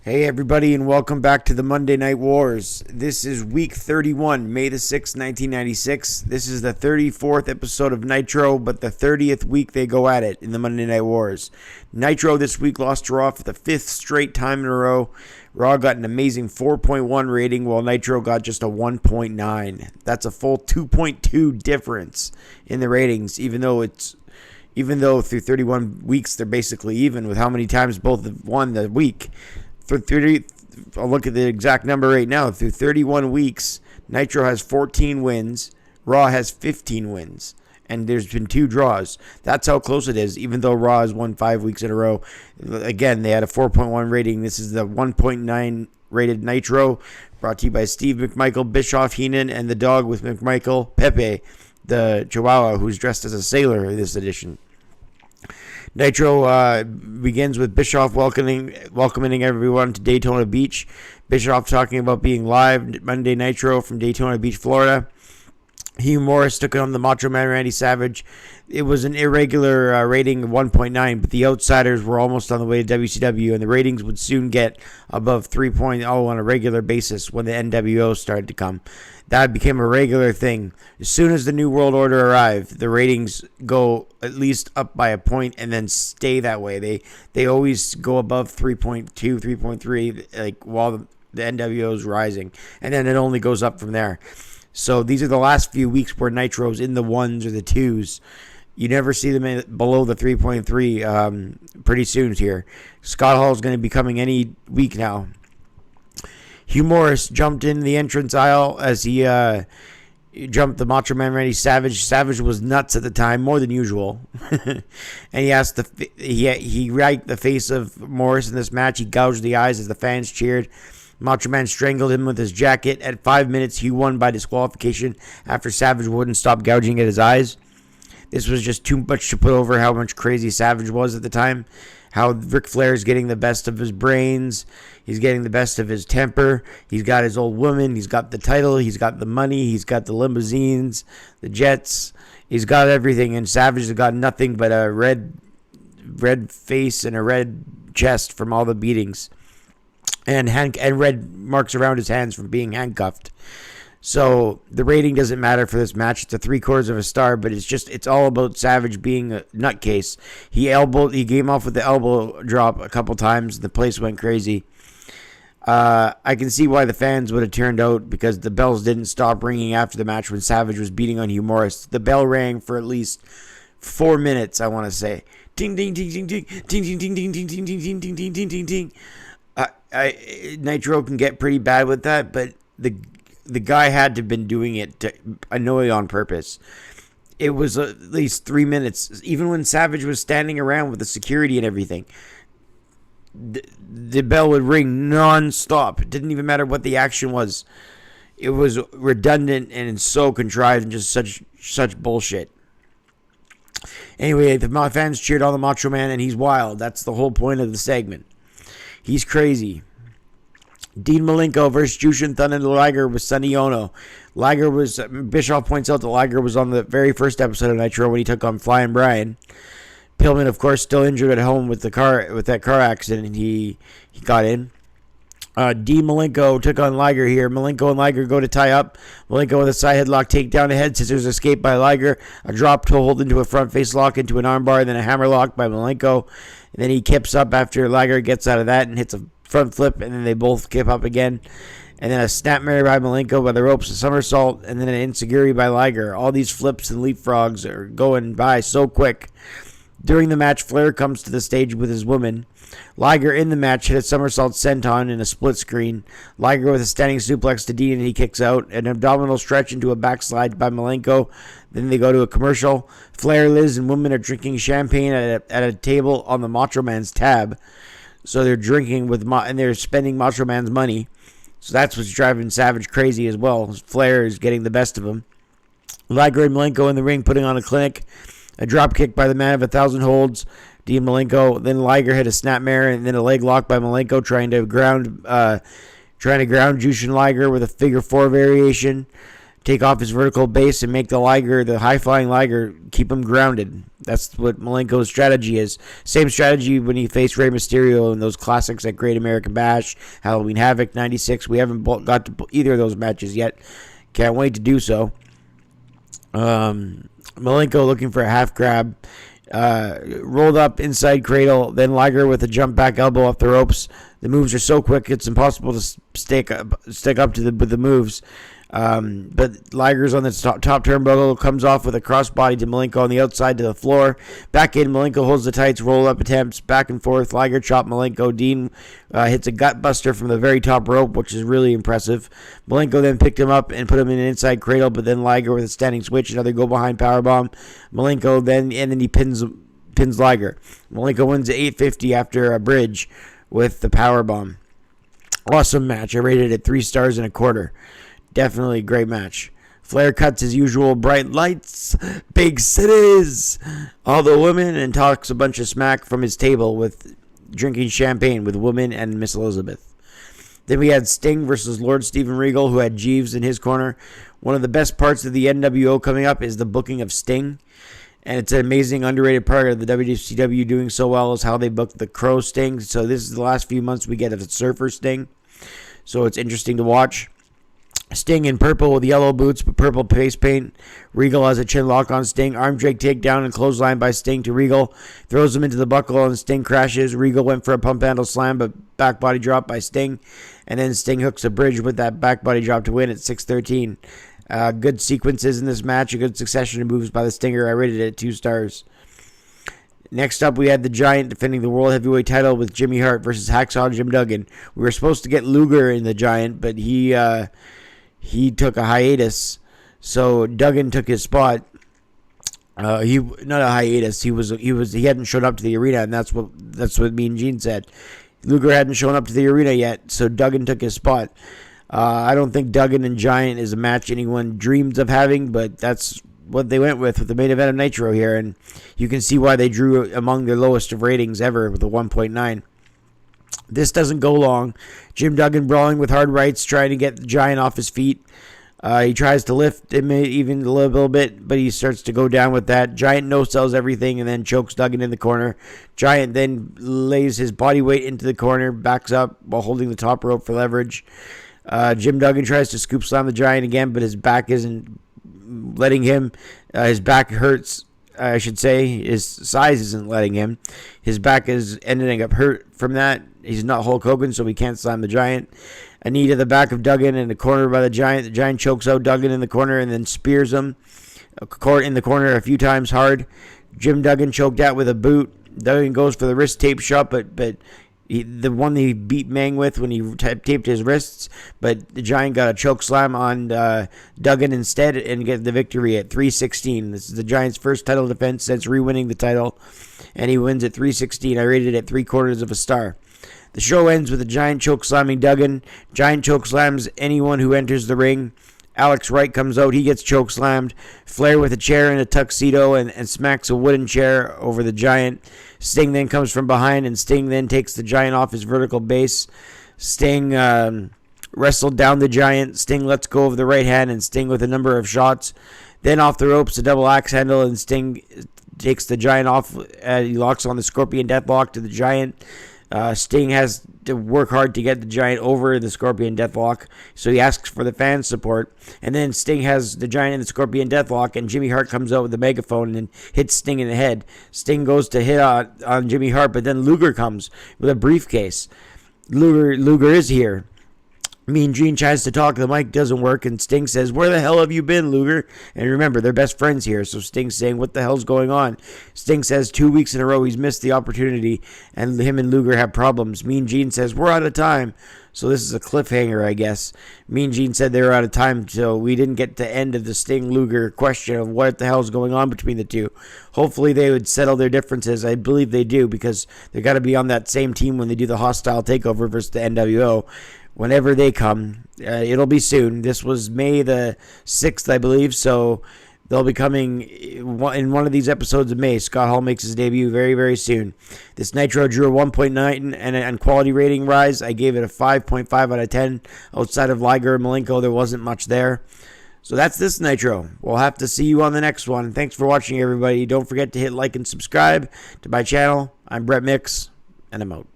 Hey everybody, and welcome back to the Monday Night Wars. This is week 31, May the 6th, 1996. This is the 34th episode of Nitro, but the 30th week they go at it in the Monday Night Wars. Nitro this week lost to Raw for the 5th straight time in a row. Raw got an amazing 4.1 rating, while Nitro got just a 1.9. That's a full 2.2 difference in the ratings, even though through 31 weeks they're basically even with how many times both have won the week. I'll look at the exact number right now. Through 31 weeks, Nitro has 14 wins, Raw has 15 wins, and there's been 2 draws. That's how close it is, even though Raw has won 5 weeks in a row. Again, they had a 4.1 rating. This is the 1.9 rated Nitro, brought to you by Steve McMichael, Bischoff, Heenan, and the dog with McMichael, Pepe, the Chihuahua, who's dressed as a sailor this edition. Nitro begins with Bischoff welcoming everyone to Daytona Beach. Bischoff talking about being live Monday Nitro from Daytona Beach, Florida. Hugh Morris took on the Macho Man Randy Savage. It was an irregular rating of 1.9, but the Outsiders were almost on the way to WCW, and the ratings would soon get above 3.0 on a regular basis when the NWO started to come. That became a regular thing. As soon as the New World Order arrived, the ratings go at least up by a point and then stay that way. They always go above 3.2, 3.3, like while the NWO is rising, and then it only goes up from there. So these are the last few weeks where Nitro's in the 1s or the 2s. You never see them below the 3.3 pretty soon here. Scott Hall is going to be coming any week now. Hugh Morris jumped in the entrance aisle as he jumped the Macho Man Randy Savage. Savage was nuts at the time, more than usual. And he asked he right the face of Morris in this match. He gouged the eyes as the fans cheered. Macho Man strangled him with his jacket. At 5 minutes, he won by disqualification after Savage wouldn't stop gouging at his eyes. This was just too much to put over how much crazy Savage was at the time. How Ric Flair is getting the best of his brains. He's getting the best of his temper. He's got his old woman. He's got the title. He's got the money. He's got the limousines, the jets. He's got everything. And Savage has got nothing but a red face and a red chest from all the beatings. And red marks around his hands from being handcuffed. So the rating doesn't matter for this match. It's a 3/4 of a star, but it's all about Savage being a nutcase. He came off with the elbow drop a couple times. The place went crazy. I can see why the fans would have turned out because the bells didn't stop ringing after the match when Savage was beating on Hugh Morris. The bell rang for at least 4 minutes, I want to say. Ding ding ding ding ding ding ding ding ding ding ding ding ding ding ding ding ding ding. Nitro can get pretty bad with that, but the guy had to have been doing it to annoy on purpose. It was at least 3 minutes. Even when Savage was standing around with the security and everything, the bell would ring non-stop. It didn't even matter what the action was. It was redundant and so contrived and just such bullshit. Anyway, the fans cheered on the Macho Man, and he's wild. That's the whole point of the segment. He's crazy. Dean Malenko versus Jushin Thunder Liger with Sonny Ono. Bischoff points out that Liger was on the very first episode of Nitro when he took on Flying Brian. Pillman, of course, still injured at home with that car accident, and he got in. Dean Malenko took on Liger here. Malenko and Liger go to tie up. Malenko with a side headlock, take down the head scissors, escape by Liger. A drop toe hold into a front face lock into an armbar, then a hammer lock by Malenko. And then he kips up after Liger gets out of that and hits a front flip, and then they both kip up again. And then a snapmare by Malenko by the ropes, a somersault, and then an enziguri by Liger. All these flips and leapfrogs are going by so quick. During the match, Flair comes to the stage with his woman. Liger in the match hit a somersault senton in a split screen. Liger with a standing suplex to Dean, and he kicks out. An abdominal stretch into a backslide by Malenko. Then they go to a commercial. Flair, Liz, and woman are drinking champagne at a table on the Macho Man's tab. So they're drinking and they're spending Macho Man's money. So that's what's driving Savage crazy as well. Flair is getting the best of him. Liger and Malenko in the ring putting on a clinic. A drop kick by the man of 1,000 holds, Dean Malenko. Then Liger hit a snapmare and then a leg lock by Malenko, trying to ground Jushin Liger with a figure 4 variation. take off his vertical base and make the Liger, the high-flying Liger, keep him grounded. That's what Malenko's strategy is. Same strategy when he faced Rey Mysterio in those classics like Great American Bash, Halloween Havoc, 96. We haven't got to either of those matches yet. Can't wait to do so. Malenko looking for a half grab. Rolled up inside cradle, then Liger with a jump back elbow off the ropes. The moves are so quick, it's impossible to stick up to the moves. But Liger's on the top turnbuckle, comes off with a crossbody to Malenko on the outside to the floor. Back in, Malenko holds the tights, roll-up attempts, back and forth. Liger chop Malenko. Dean hits a gut buster from the very top rope, which is really impressive. Malenko then picked him up and put him in an inside cradle, but then Liger with a standing switch, another go-behind powerbomb. Malenko then he pins Liger. Malenko wins at 850 after a bridge with the powerbomb. Awesome match. I rated it 3 stars and a quarter. Definitely a great match. Flair cuts his usual bright lights, big cities, all the women, and talks a bunch of smack from his table with drinking champagne with women and Miss Elizabeth. Then we had Sting versus Lord Steven Regal, who had Jeeves in his corner. One of the best parts of the NWO coming up is the booking of Sting. And it's an amazing, underrated part of the WCW doing so well is how they booked the Crow Sting. So this is the last few months we get a Surfer Sting. So it's interesting to watch. Sting in purple with yellow boots but purple face paint. Regal has a chin lock on Sting. Arm drag takedown and clothesline by Sting to Regal. Throws him into the buckle and Sting crashes. Regal went for a pump handle slam but back body drop by Sting. And then Sting hooks a bridge with that back body drop to win at 6:13. Good sequences in this match. A good succession of moves by the Stinger. I rated it at 2 stars. Next up, we had the Giant defending the World Heavyweight title with Jimmy Hart versus Hacksaw Jim Duggan. We were supposed to get Luger in the Giant, but he took a hiatus, so Duggan took his spot. He not a hiatus. He hadn't showed up to the arena, and that's what me and Gene said. Luger hadn't shown up to the arena yet, so Duggan took his spot. I don't think Duggan and Giant is a match anyone dreams of having, but that's what they went with the main event of Nitro here, and you can see why they drew among their lowest of ratings ever with a 1.9. This doesn't go long. Jim Duggan brawling with hard rights, trying to get the Giant off his feet. He tries to lift him even a little bit, but he starts to go down with that. Giant no-sells everything and then chokes Duggan in the corner. Giant then lays his body weight into the corner, backs up while holding the top rope for leverage. Jim Duggan tries to scoop slam the Giant again, but his back isn't letting him. His back hurts, I should say. His size isn't letting him. His back is ending up hurt from that. He's not Hulk Hogan, so he can't slam the Giant. A knee to the back of Duggan in the corner by the Giant. The Giant chokes out Duggan in the corner and then spears him in the corner a few times hard. Jim Duggan choked out with a boot. Duggan goes for the wrist tape shot, but the one he beat Mang with when he taped his wrists, but the Giant got a choke slam on Duggan instead and get the victory at 3:16. This is the Giant's first title defense since re-winning the title, and he wins at 3:16. I rated it 3/4 of a star. The show ends with the Giant choke slamming Duggan. Giant choke slams anyone who enters the ring. Alex Wright comes out. He gets choke slammed. Flair with a chair and a tuxedo and smacks a wooden chair over the Giant. Sting then comes from behind, and Sting then takes the Giant off his vertical base. Sting wrestled down the Giant. Sting lets go of the right hand, and Sting with a number of shots. Then off the ropes, a double axe handle, and Sting takes the Giant off. He locks on the Scorpion Deathlock to the Giant. Sting has to work hard to get the Giant over the Scorpion Deathlock, so he asks for the fan support. And then Sting has the Giant in the Scorpion Deathlock, and Jimmy Hart comes out with the megaphone and hits Sting in the head. Sting goes to hit on Jimmy Hart, but then Luger comes with a briefcase. Luger is here. Mean Gene tries to talk, the mic doesn't work, and Sting says, "Where the hell have you been, Luger?" And remember, they're best friends here, so Sting's saying, "What the hell's going on?" Sting says 2 weeks in a row he's missed the opportunity, and him and Luger have problems. Mean Gene says, "We're out of time." So this is a cliffhanger, I guess. Mean Gene said they were out of time, so we didn't get the end of the Sting-Luger question of what the hell's going on between the two. Hopefully they would settle their differences. I believe they do, because they got to be on that same team when they do the Hostile Takeover versus the NWO. Whenever they come, it'll be soon. This was May the 6th, I believe, so they'll be coming in one of these episodes of May. Scott Hall makes his debut very, very soon. This Nitro drew a 1.9 and quality rating rise. I gave it a 5.5 out of 10. Outside of Liger and Malenko, there wasn't much there. So that's this Nitro. We'll have to see you on the next one. Thanks for watching, everybody. Don't forget to hit like and subscribe to my channel. I'm Brett Mix, and I'm out.